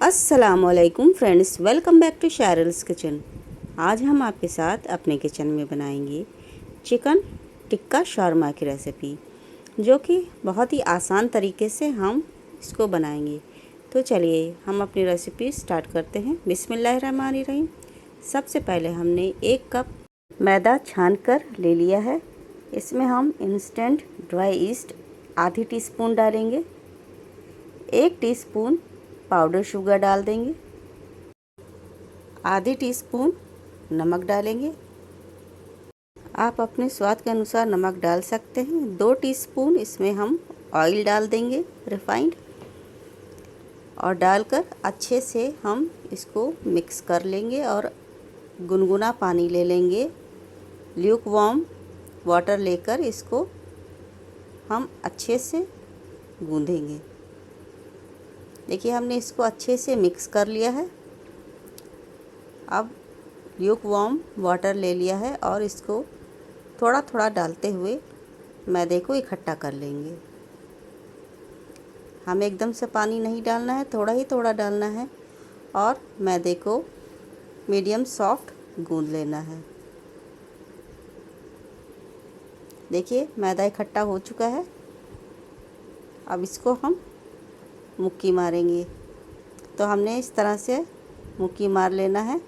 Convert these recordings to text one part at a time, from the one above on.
अस्सलामुअलैकुम friends, welcome back to शायरल्स kitchen. आज हम आपके साथ अपने किचन में बनाएंगे चिकन टिक्का शौरमा की रेसिपी, जो कि बहुत ही आसान तरीके से हम इसको बनाएंगे। तो चलिए हम अपनी रेसिपी स्टार्ट करते हैं। बिस्मिल्लाहिर्रहमानिर्रहीम। सबसे पहले हमने 1 कप मैदा छान कर ले लिया है। इसमें हम इंस्टेंट ड्राई ईस्ट आधी टीस्पून डालेंगे। 1 टीस्पून पाउडर शुगर डाल देंगे। आधी टीस्पून नमक डालेंगे। आप अपने स्वाद के अनुसार नमक डाल सकते हैं। 2 टीस्पून इसमें हम ऑयल डाल देंगे रिफाइंड, और डालकर अच्छे से हम इसको मिक्स कर लेंगे और गुनगुना पानी ले लेंगे। ल्यूक वार्म वाटर लेकर इसको हम अच्छे से गूँधेंगे। देखिए हमने इसको अच्छे से मिक्स कर लिया है। अब ल्यूक वार्म वाटर ले लिया है और इसको थोड़ा थोड़ा डालते हुए मैदे को इकट्ठा कर लेंगे। हमें एकदम से पानी नहीं डालना है, थोड़ा ही थोड़ा डालना है और मैदे को मीडियम सॉफ्ट गूंद लेना है। देखिए मैदा इकट्ठा हो चुका है। अब इसको हम मुक्की मारेंगे। तो हमने इस तरह से मुक्की मार लेना है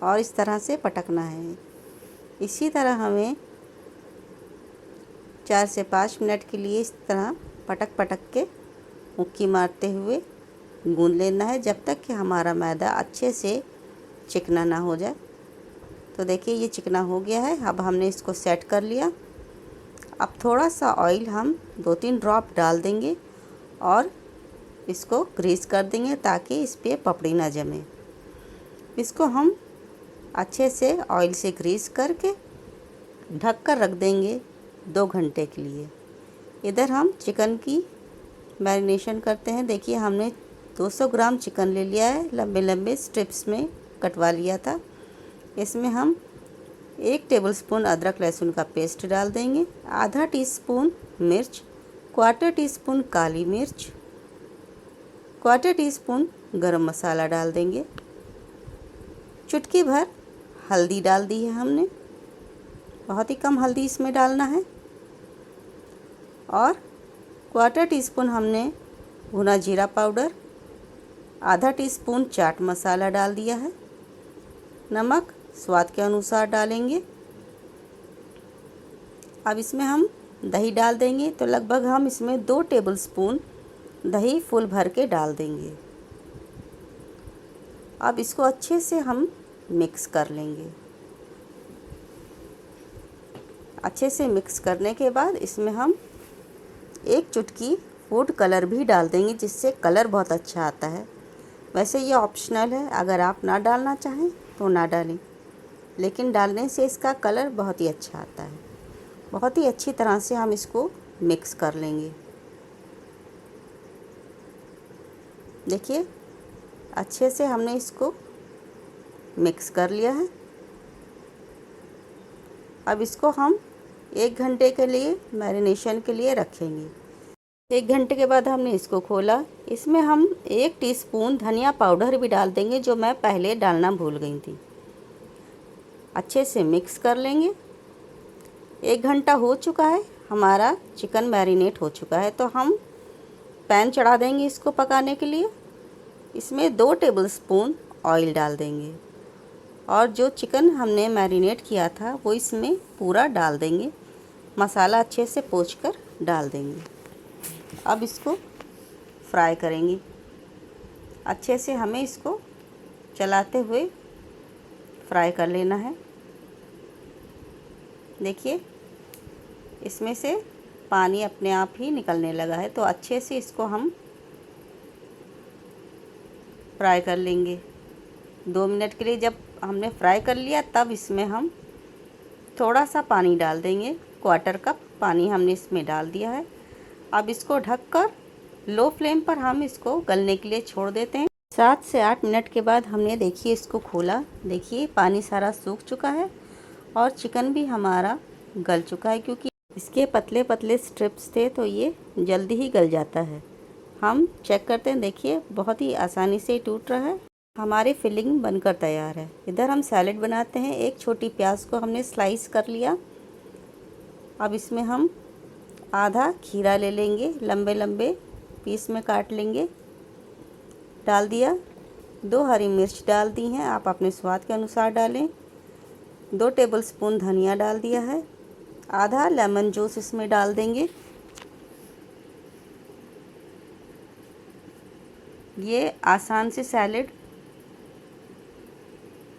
और इस तरह से पटकना है। इसी तरह हमें 4 से 5 मिनट के लिए इस तरह पटक पटक के मुक्की मारते हुए गूंद लेना है, जब तक कि हमारा मैदा अच्छे से चिकना ना हो जाए। तो देखिए ये चिकना हो गया है। अब हमने इसको सेट कर लिया। अब थोड़ा सा ऑयल हम 2-3 ड्रॉप डाल देंगे और इसको ग्रीस कर देंगे ताकि इस पर पपड़ी ना जमे। इसको हम अच्छे से ऑयल से ग्रीस करके ढक कर रख देंगे 2 घंटे के लिए। इधर हम चिकन की मैरिनेशन करते हैं। देखिए हमने 200 ग्राम चिकन ले लिया है, लंबे लंबे स्ट्रिप्स में कटवा लिया था। इसमें हम 1 टेबलस्पून अदरक लहसुन का पेस्ट डाल देंगे। आधा टीस्पून मिर्च, 1/4 टीस्पून काली मिर्च, 1/4 टीस्पून गरम मसाला डाल देंगे। चुटकी भर हल्दी डाल दी है हमने, बहुत ही कम हल्दी इसमें डालना है। और 1/4 टीस्पून हमने भुना जीरा पाउडर, आधा टीस्पून चाट मसाला डाल दिया है। नमक स्वाद के अनुसार डालेंगे। अब इसमें हम दही डाल देंगे। तो लगभग हम इसमें 2 टेबलस्पून दही फुल भर के डाल देंगे। अब इसको अच्छे से हम मिक्स कर लेंगे। अच्छे से मिक्स करने के बाद इसमें हम 1 चुटकी फूड कलर भी डाल देंगे, जिससे कलर बहुत अच्छा आता है। वैसे ये ऑप्शनल है, अगर आप ना डालना चाहें तो ना डालें, लेकिन डालने से इसका कलर बहुत ही अच्छा आता है। बहुत ही अच्छी तरह से हम इसको मिक्स कर लेंगे। देखिए अच्छे से हमने इसको मिक्स कर लिया है। अब इसको हम 1 घंटे के लिए मैरिनेशन के लिए रखेंगे। 1 घंटे के बाद हमने इसको खोला। इसमें हम 1 टीस्पून धनिया पाउडर भी डाल देंगे, जो मैं पहले डालना भूल गई थी। अच्छे से मिक्स कर लेंगे। 1 घंटा हो चुका है, हमारा चिकन मैरिनेट हो चुका है। तो हम पैन चढ़ा देंगे इसको पकाने के लिए। इसमें 2 टेबलस्पून ऑयल डाल देंगे और जो चिकन हमने मैरिनेट किया था वो इसमें पूरा डाल देंगे। मसाला अच्छे से पोंछकर डाल देंगे। अब इसको फ्राई करेंगे। अच्छे से हमें इसको चलाते हुए फ्राई कर लेना है। देखिए इसमें से पानी अपने आप ही निकलने लगा है। तो अच्छे से इसको हम फ्राई कर लेंगे 2 मिनट के लिए। जब हमने फ्राई कर लिया तब इसमें हम थोड़ा सा पानी डाल देंगे। 1/4 कप पानी हमने इसमें डाल दिया है। अब इसको ढककर लो फ्लेम पर हम इसको गलने के लिए छोड़ देते हैं। 7 से 8 मिनट के बाद हमने देखिए इसको खोला। देखिए पानी सारा सूख चुका है और चिकन भी हमारा गल चुका है, क्योंकि इसके पतले पतले स्ट्रिप्स थे तो ये जल्दी ही गल जाता है। हम चेक करते हैं, देखिए बहुत ही आसानी से टूट रहा है। हमारी फिलिंग बनकर तैयार है। इधर हम सैलेड बनाते हैं। एक छोटी प्याज को हमने स्लाइस कर लिया। अब इसमें हम आधा खीरा ले लेंगे, लंबे लंबे पीस में काट लेंगे, डाल दिया। 2 हरी मिर्च डाल दी हैं, आप अपने स्वाद के अनुसार डालें। 2 टेबलस्पून धनिया डाल दिया है। आधा लेमन जूस इसमें डाल देंगे। ये आसान से सैलेड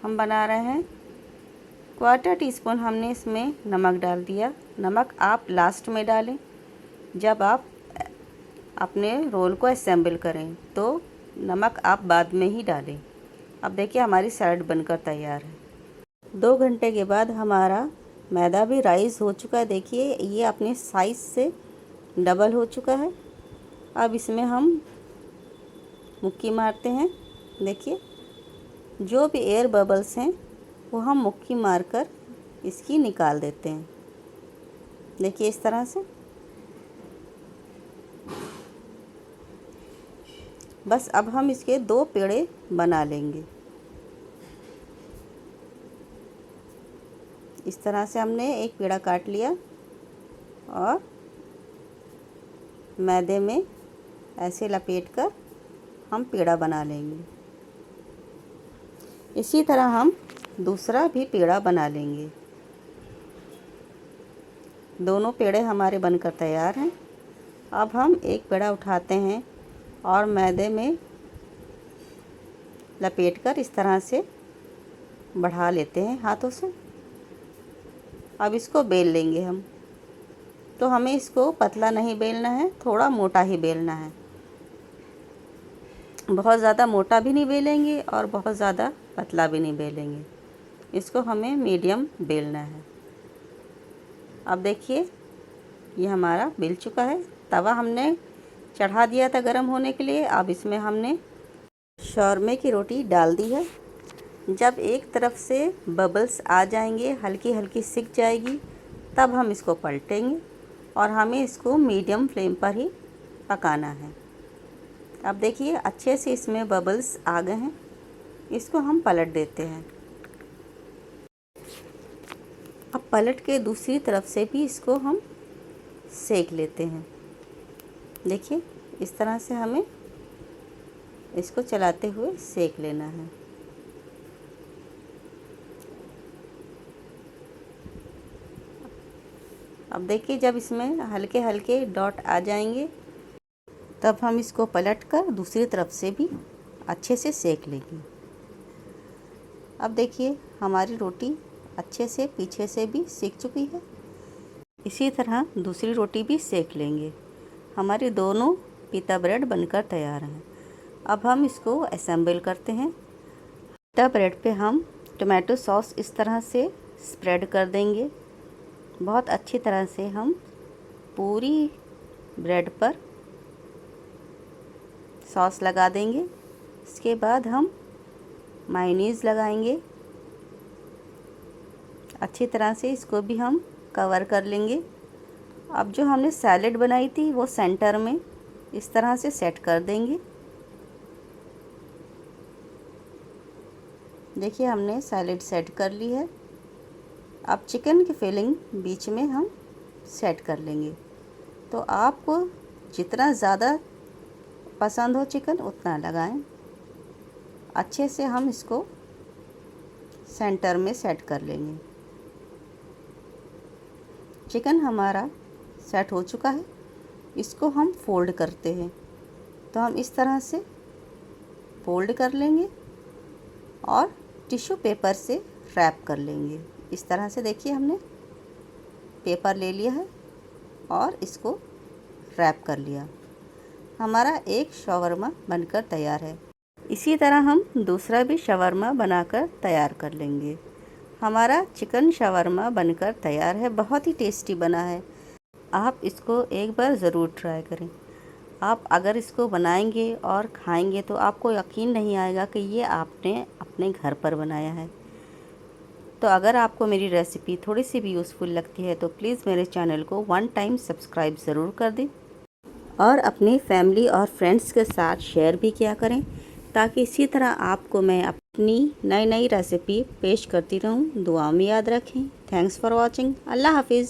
हम बना रहे हैं। 1/4 टीस्पून हमने इसमें नमक डाल दिया। नमक आप लास्ट में डालें, जब आप अपने रोल को असेंबल करें तो नमक आप बाद में ही डालें। अब देखिए हमारी सैलेड बनकर तैयार है। 2 घंटे के बाद हमारा मैदा भी राइस हो चुका है। देखिए ये अपने साइज़ से डबल हो चुका है। अब इसमें हम मुक्की मारते हैं। देखिए जो भी एयर बबल्स हैं वो हम मुक्की मारकर इसकी निकाल देते हैं। देखिए इस तरह से। बस अब हम इसके 2 पेड़े बना लेंगे। इस तरह से हमने एक पेड़ा काट लिया और मैदे में ऐसे लपेटकर हम पेड़ा बना लेंगे। इसी तरह हम दूसरा भी पेड़ा बना लेंगे। दोनों पेड़े हमारे बनकर तैयार हैं। अब हम एक पेड़ा उठाते हैं और मैदे में लपेटकर इस तरह से बढ़ा लेते हैं हाथों से। अब इसको बेल लेंगे हम। तो हमें इसको पतला नहीं बेलना है, थोड़ा मोटा ही बेलना है। बहुत ज़्यादा मोटा भी नहीं बेलेंगे और बहुत ज़्यादा पतला भी नहीं बेलेंगे। इसको हमें मीडियम बेलना है। अब देखिए ये हमारा बेल चुका है। तवा हमने चढ़ा दिया था गरम होने के लिए। अब इसमें हमने शौरमे की रोटी डाल दी है। जब एक तरफ से बबल्स आ जाएंगे, हल्की हल्की सिक जाएगी, तब हम इसको पलटेंगे और हमें इसको मीडियम फ्लेम पर ही पकाना है। अब देखिए अच्छे से इसमें बबल्स आ गए हैं। इसको हम पलट देते हैं। अब पलट के दूसरी तरफ से भी इसको हम सेक लेते हैं। देखिए इस तरह से हमें इसको चलाते हुए सेक लेना है। अब देखिए जब इसमें हल्के हल्के डॉट आ जाएंगे तब हम इसको पलटकर दूसरी तरफ से भी अच्छे से सेक लेंगे। अब देखिए हमारी रोटी अच्छे से पीछे से भी सेक चुकी है। इसी तरह दूसरी रोटी भी सेक लेंगे। हमारी दोनों पीता ब्रेड बनकर तैयार हैं। अब हम इसको असेंबल करते हैं। पीता ब्रेड पे हम टोमेटो सॉस इस तरह से स्प्रेड कर देंगे। बहुत अच्छी तरह से हम पूरी ब्रेड पर सॉस लगा देंगे। इसके बाद हम मायोनीज़ लगाएंगे। अच्छी तरह से इसको भी हम कवर कर लेंगे। अब जो हमने सैलेड बनाई थी वो सेंटर में इस तरह से सेट कर देंगे। देखिए हमने सैलेड सेट कर ली है। अब चिकन की फिलिंग बीच में हम सेट कर लेंगे। तो आपको जितना ज़्यादा पसंद हो चिकन उतना लगाएं। अच्छे से हम इसको सेंटर में सेट कर लेंगे। चिकन हमारा सेट हो चुका है। इसको हम फोल्ड करते हैं। तो हम इस तरह से फोल्ड कर लेंगे और टिश्यू पेपर से रैप कर लेंगे। इस तरह से देखिए हमने पेपर ले लिया है और इसको रैप कर लिया। हमारा एक शवरमा बनकर तैयार है। इसी तरह हम दूसरा भी शवरमा बनाकर तैयार कर लेंगे। हमारा चिकन शवरमा बनकर तैयार है। बहुत ही टेस्टी बना है। आप इसको एक बार ज़रूर ट्राई करें। आप अगर इसको बनाएंगे और खाएंगे तो आपको यकीन नहीं आएगा कि ये आपने अपने घर पर बनाया है। तो अगर आपको मेरी रेसिपी थोड़ी सी भी यूज़फुल लगती है तो प्लीज़ मेरे चैनल को 1 टाइम सब्सक्राइब ज़रूर कर दें और अपनी फैमिली और फ्रेंड्स के साथ शेयर भी किया करें, ताकि इसी तरह आपको मैं अपनी नई नई रेसिपी पेश करती रहूं। दुआ में याद रखें। Thanks for watching. अल्लाह हाफिज़।